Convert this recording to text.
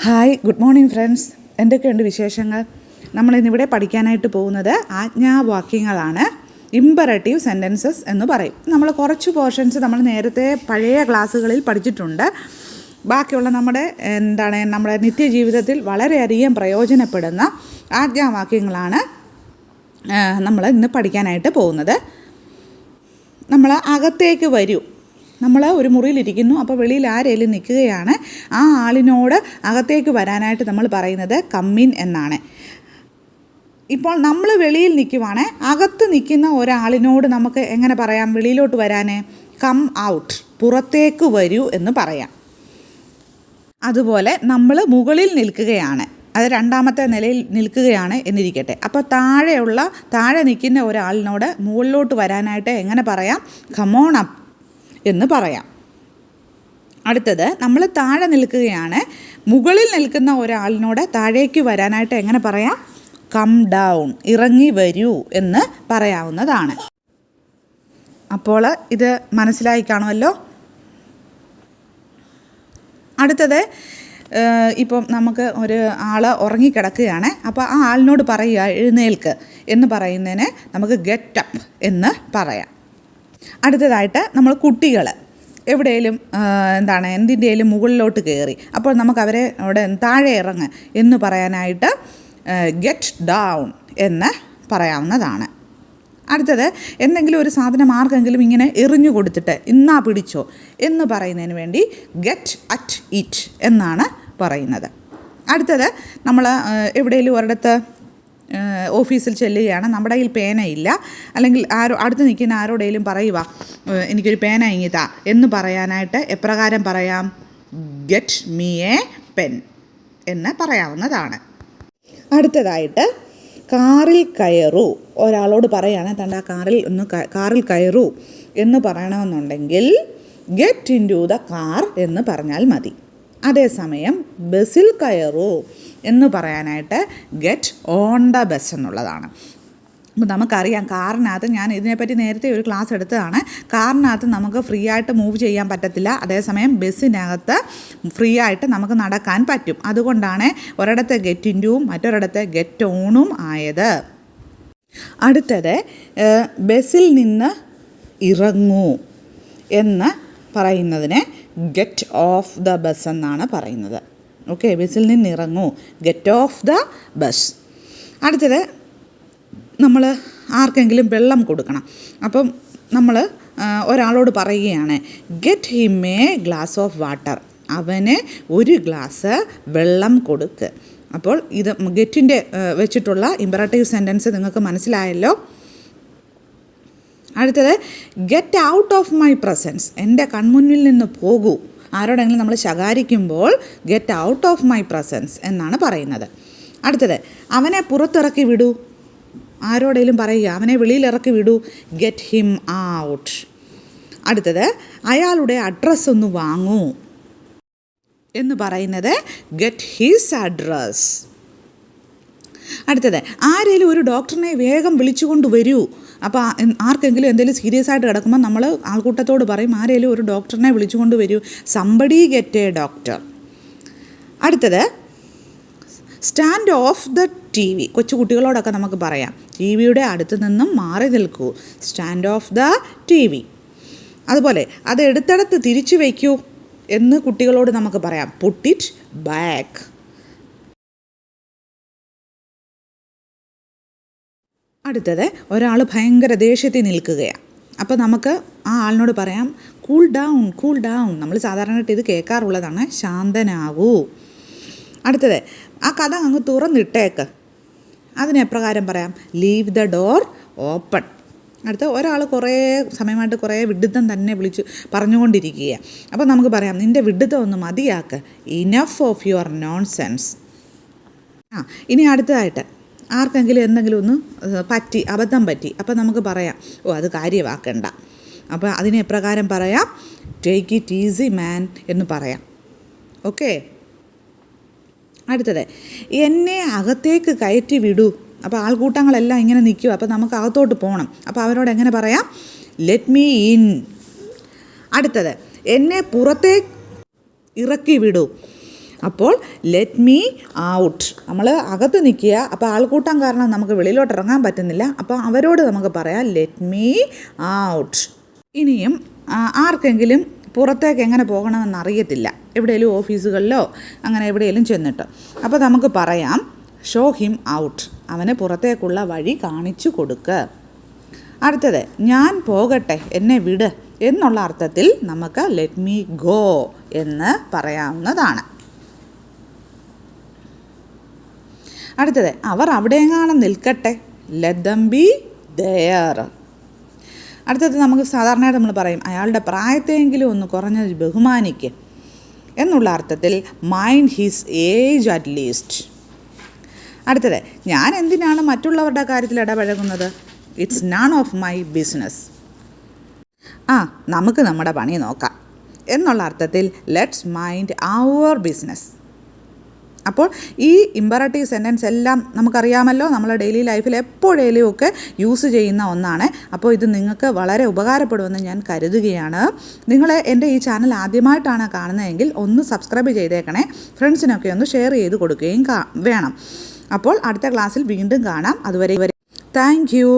Hi, good morning friends. എന്തൊക്കെയുണ്ട് വിശേഷങ്ങൾ? നമ്മളിന്നിവിടെ പഠിക്കാനായിട്ട് പോകുന്നത് ആജ്ഞാവാക്യങ്ങളാണ്. ഇമ്പറേറ്റീവ് സെൻറ്റൻസസ് എന്ന് പറയും. നമ്മൾ കുറച്ച് പോർഷൻസ് നമ്മൾ നേരത്തെ പഴയ ക്ലാസ്സുകളിൽ പഠിച്ചിട്ടുണ്ട്. ബാക്കിയുള്ള നമ്മുടെ നിത്യജീവിതത്തിൽ വളരെയധികം പ്രയോജനപ്പെടുന്ന ആജ്ഞാവാക്യങ്ങളാണ് നമ്മൾ ഇന്ന് പഠിക്കാനായിട്ട് പോകുന്നത്. നമ്മൾ അകത്തേക്ക് വരൂ. നമ്മൾ ഒരു മുറിയിലിരിക്കുന്നു, അപ്പോൾ വെളിയിൽ ആരെങ്കിലും നിൽക്കുകയാണ്. ആ ആളിനോട് അകത്തേക്ക് വരാനായിട്ട് നമ്മൾ പറയുന്നത് കമ്മിൻ എന്നാണ്. ഇപ്പോൾ നമ്മൾ വെളിയിൽ നിൽക്കുവാണ്, അകത്ത് നിൽക്കുന്ന ഒരാളിനോട് നമുക്ക് എങ്ങനെ പറയാം? വെളിയിലോട്ട് വരാൻ കം ഔട്ട്, പുറത്തേക്ക് വരൂ എന്ന് പറയാം. അതുപോലെ നമ്മൾ മുകളിൽ നിൽക്കുകയാണ്, അത് രണ്ടാമത്തെ നിലയിൽ നിൽക്കുകയാണ് എന്നിരിക്കട്ടെ. അപ്പോൾ താഴെ നിൽക്കുന്ന ഒരാളിനോട് മുകളിലോട്ട് വരാനായിട്ട് എങ്ങനെ പറയാം? കമോൺ അപ്പ് എന്ന് പറയാം. അടുത്തത്, നമ്മൾ താഴെ നിൽക്കുകയാണ്, മുകളിൽ നിൽക്കുന്ന ഒരാളിനോട് താഴേക്ക് വരാനായിട്ട് എങ്ങനെ പറയാം? കം ഡൗൺ, ഇറങ്ങി വരൂ എന്ന് പറയാവുന്നതാണ്. അപ്പോൾ ഇത് മനസ്സിലായി കാണുമല്ലോ. അടുത്തത്, ഇപ്പം നമുക്ക് ഒരു ആൾ ഉറങ്ങിക്കിടക്കുകയാണ്. അപ്പോൾ ആ ആളിനോട് പറയുക എഴുന്നേൽക്ക് എന്ന് പറയുന്നതിന് നമുക്ക് ഗെറ്റ് അപ്പ് എന്ന് പറയാം. അടുത്തതായിട്ട്, നമ്മൾ കുട്ടികൾ എവിടെയെങ്കിലും എന്തിൻ്റെയും മുകളിലോട്ട് കയറി, അപ്പോൾ നമുക്ക് അവരെ അവിടെ താഴെ ഇറങ്ങ് എന്ന് പറയാനായിട്ട് ഗെറ്റ് ഡൗൺ എന്ന് പറയാവുന്നതാണ്. അടുത്തത്, എന്തെങ്കിലും ഒരു സാധനം ആർക്കെങ്കിലും ഇങ്ങനെ എറിഞ്ഞു കൊടുത്തിട്ട് ഇന്നാ പിടിച്ചോ എന്ന് പറയുന്നതിന് വേണ്ടി ഗെറ്റ് അറ്റ് ഇറ്റ് എന്നാണ് പറയുന്നത്. അടുത്തത്, നമ്മൾ എവിടെയെങ്കിലും ഒരിടത്ത് ഓഫീസിൽ ചെല്ലുകയാണ്, നമ്മുടെ കയ്യിൽ പേനയില്ല, അല്ലെങ്കിൽ അടുത്ത് നിൽക്കുന്ന ആരോടെങ്കിലും പറയുക എനിക്കൊരു പേന ഇങ്ങിതാ എന്ന് പറയാനായിട്ട് എപ്രകാരം പറയാം? ഗെറ്റ് മീ എ പെൻ എന്ന് പറയാവുന്നതാണ്. അടുത്തതായിട്ട്, കാറിൽ കയറൂ. ഒരാളോട് പറയുകയാണ് തൻ്റെ കാറിൽ കയറൂ എന്ന് പറയണമെന്നുണ്ടെങ്കിൽ get into the car എന്ന് പറഞ്ഞാൽ മതി. അതേസമയം ബസ്സിൽ കയറൂ എന്ന് പറയാനായിട്ട് ഗെറ്റ് ഓൺ ദ ബസ് എന്നുള്ളതാണ്. അപ്പോൾ നമുക്കറിയാം, കാറിനകത്ത്, ഞാൻ ഇതിനെപ്പറ്റി നേരത്തെ ഒരു ക്ലാസ് എടുത്തതാണ്, കാറിനകത്ത് നമുക്ക് ഫ്രീ ആയിട്ട് മൂവ് ചെയ്യാൻ പറ്റത്തില്ല. അതേസമയം ബസ്സിനകത്ത് ഫ്രീ ആയിട്ട് നമുക്ക് നടക്കാൻ പറ്റും. അതുകൊണ്ടാണ് ഒരിടത്ത് ഗെറ്റ് ഇൻറ്റുവും മറ്റൊരിടത്ത് ഗെറ്റ് ഓണും ആയത്. അടുത്തത്, ബസ്സിൽ നിന്ന് ഇറങ്ങൂ എന്ന് പറയുന്നതിന് ഗെറ്റ് ഓഫ് ദ ബസ് എന്നാണ് പറയുന്നത്. ഓക്കെ, ബസ്സിൽ നിന്ന് ഇറങ്ങൂ, ഗെറ്റ് ഓഫ് ദ ബസ്. അടുത്തത്, നമ്മൾ ആർക്കെങ്കിലും വെള്ളം കൊടുക്കണം. അപ്പം നമ്മൾ ഒരാളോട് പറയുകയാണ് get him A glass of water, അവന് ഒരു ഗ്ലാസ് വെള്ളം കൊടുക്ക്. അപ്പോൾ ഇത് ഗെറ്റിൻ്റെ വെച്ചിട്ടുള്ള ഇമ്പറേറ്റീവ് സെൻറ്റൻസ് നിങ്ങൾക്ക് മനസ്സിലായല്ലോ. അടുത്തത്, get out of my presence, എൻ്റെ കൺമുന്നിൽ നിന്ന് പോകൂ. ആരോടെങ്കിലും നമ്മൾ ശകാരിക്കുമ്പോൾ get out of my presence എന്നാണ് പറയുന്നത്. അടുത്തത്, അവനെ പുറത്തിറക്കി വിടൂ. ആരോടെങ്കിലും പറയുക അവനെ വെളിയിലിറക്കി വിടൂ, ഗെറ്റ് ഹിം ഔട്ട്. അടുത്തത്, അയാളുടെ അഡ്രസ്സ് ഒന്ന് വാങ്ങൂ എന്ന് പറയുന്നത് ഗെറ്റ് ഹിസ് അഡ്രസ്. അടുത്തത്, ആരെങ്കിലും ഒരു ഡോക്ടറിനെ വേഗം വിളിച്ചുകൊണ്ട് വരൂ. അപ്പോൾ ആർക്കെങ്കിലും എന്തെങ്കിലും സീരിയസ് ആയിട്ട് കിടക്കുമ്പോൾ നമ്മൾ ആൾക്കൂട്ടത്തോട് പറയും ആരെങ്കിലും ഒരു ഡോക്ടറിനെ വിളിച്ചുകൊണ്ട് വരൂ, സംബഡി ഗെറ്റ് എ ഡോക്ടർ. അടുത്തത്, stand off the T V. കൊച്ചു കുട്ടികളോടൊക്കെ നമുക്ക് പറയാം ടി വിയുടെ അടുത്ത് നിന്നും മാറി നിൽക്കൂ, stand off the T V. അതുപോലെ, അത് എടുത്തിടത്ത് തിരിച്ചു വയ്ക്കൂ എന്ന് കുട്ടികളോട് നമുക്ക് പറയാം, പുട്ട് ഇറ്റ് ബാക്ക്. അടുത്തത്, ഒരാൾ ഭയങ്കര ദേഷ്യത്തിൽ നിൽക്കുകയാണ്. അപ്പോൾ നമുക്ക് ആ ആളിനോട് പറയാം കൂൾ ഡൗൺ, കൂൾ ഡൗൺ. നമ്മൾ സാധാരണയായിട്ട് ഇത് കേൾക്കാറുള്ളതാണ്, ശാന്തനാകൂ. അടുത്തത്, ആ കഥ അങ്ങ് തുറന്നിട്ടേക്ക്. അതിനെപ്രകാരം പറയാം? Leave the door open. അടുത്ത, ഒരാൾ കുറേ സമയമായിട്ട് കുറേ വിഡ്ഢിത്തം തന്നെ പറഞ്ഞുകൊണ്ടിരിക്കുക. അപ്പോൾ നമുക്ക് പറയാം നിൻ്റെ വിഡ്ഢിത്തം ഒന്ന് മതിയാക്ക്, ഇനഫ് ഓഫ് യുവർ നോൺസെൻസ്. ഇനി അടുത്തതായിട്ട്, ആർക്കെങ്കിലും എന്തെങ്കിലും ഒന്ന് അബദ്ധം പറ്റി, അപ്പോൾ നമുക്ക് പറയാം അത് കാര്യമാക്കണ്ട. അപ്പോൾ അതിനെ എപ്രകാരം പറയാം? ടേക്ക് ഇറ്റ് ഈസി മാൻ എന്ന് പറയാം. ഓക്കെ. അടുത്തത്, എന്നെ അകത്തേക്ക് കയറ്റി വിടൂ. അപ്പോൾ ആൾക്കൂട്ടങ്ങളെല്ലാം ഇങ്ങനെ നിൽക്കും, അപ്പോൾ നമുക്ക് അകത്തോട്ട് പോകണം. അപ്പോൾ അവരോട് എങ്ങനെ പറയാം? Let me in. അടുത്തത്, എന്നെ പുറത്തേക്ക് ഇറക്കി വിടൂ. അപ്പോൾ ലെറ്റ് മീ ഔട്ട്, നമ്മൾ അകത്ത് നിൽക്കുക, അപ്പോൾ ആൾക്കൂട്ടം കാരണം നമുക്ക് വെളിയിലോട്ട് ഇറങ്ങാൻ പറ്റുന്നില്ല. അപ്പോൾ അവരോട് നമുക്ക് പറയാം ലെറ്റ് മീ ഔട്ട്. ഇനിയും ആർക്കെങ്കിലും പുറത്തേക്ക് എങ്ങനെ പോകണമെന്ന് അറിയത്തില്ല, എവിടെയെങ്കിലും ഓഫീസുകളിലോ അങ്ങനെ എവിടെയെങ്കിലും ചെന്നിട്ട്, അപ്പോൾ നമുക്ക് പറയാം ഷോ ഹിം ഔട്ട്, അവന് പുറത്തേക്കുള്ള വഴി കാണിച്ചു കൊടുക്കുക. അടുത്തത് ഞാൻ പോകട്ടെ, എന്നെ വിട് എന്നുള്ള അർത്ഥത്തിൽ നമുക്ക് ലെറ്റ് മീ ഗോ എന്ന് പറയാവുന്നതാണ്. അടുത്തത് അവർ അവിടെയെങ്ങാനും നിൽക്കട്ടെ, ലെറ്റ് ദം ബി ദെയർ. അടുത്തത് നമുക്ക് സാധാരണയായിട്ട് നമ്മൾ പറയും അയാളുടെ പ്രായത്തെയെങ്കിലും ഒന്ന് കുറഞ്ഞത് ബഹുമാനിക്ക് എന്നുള്ള അർത്ഥത്തിൽ mind his age at least. അടുത്തത് ഞാൻ എന്തിനാണ് മറ്റുള്ളവരുടെ കാര്യത്തിൽ ഇടപഴകുന്നത്, it's none of my business. നമുക്ക് നമ്മുടെ പണി നോക്കാം എന്നുള്ള അർത്ഥത്തിൽ ലെറ്റ്സ് മൈൻഡ് അവർ ബിസിനസ്. അപ്പോൾ ഈ ഇമ്പറേറ്റീവ് സെൻറ്റൻസ് എല്ലാം നമുക്കറിയാമല്ലോ, നമ്മുടെ ഡെയിലി ലൈഫിൽ എപ്പോഴേലും ഒക്കെ യൂസ് ചെയ്യുന്ന ഒന്നാണ്. അപ്പോൾ ഇത് നിങ്ങൾക്ക് വളരെ ഉപകാരപ്പെടുമെന്ന് ഞാൻ കരുതുകയാണ്. നിങ്ങൾ എൻ്റെ ഈ ചാനൽ ആദ്യമായിട്ടാണ് കാണുന്നതെങ്കിൽ ഒന്ന് സബ്സ്ക്രൈബ് ചെയ്തേക്കണേ, ഫ്രണ്ട്സിനൊക്കെ ഒന്ന് ഷെയർ ചെയ്ത് കൊടുക്കുകയും വേണം. അപ്പോൾ അടുത്ത ക്ലാസ്സിൽ വീണ്ടും കാണാം. അതുവരെ താങ്ക് യു.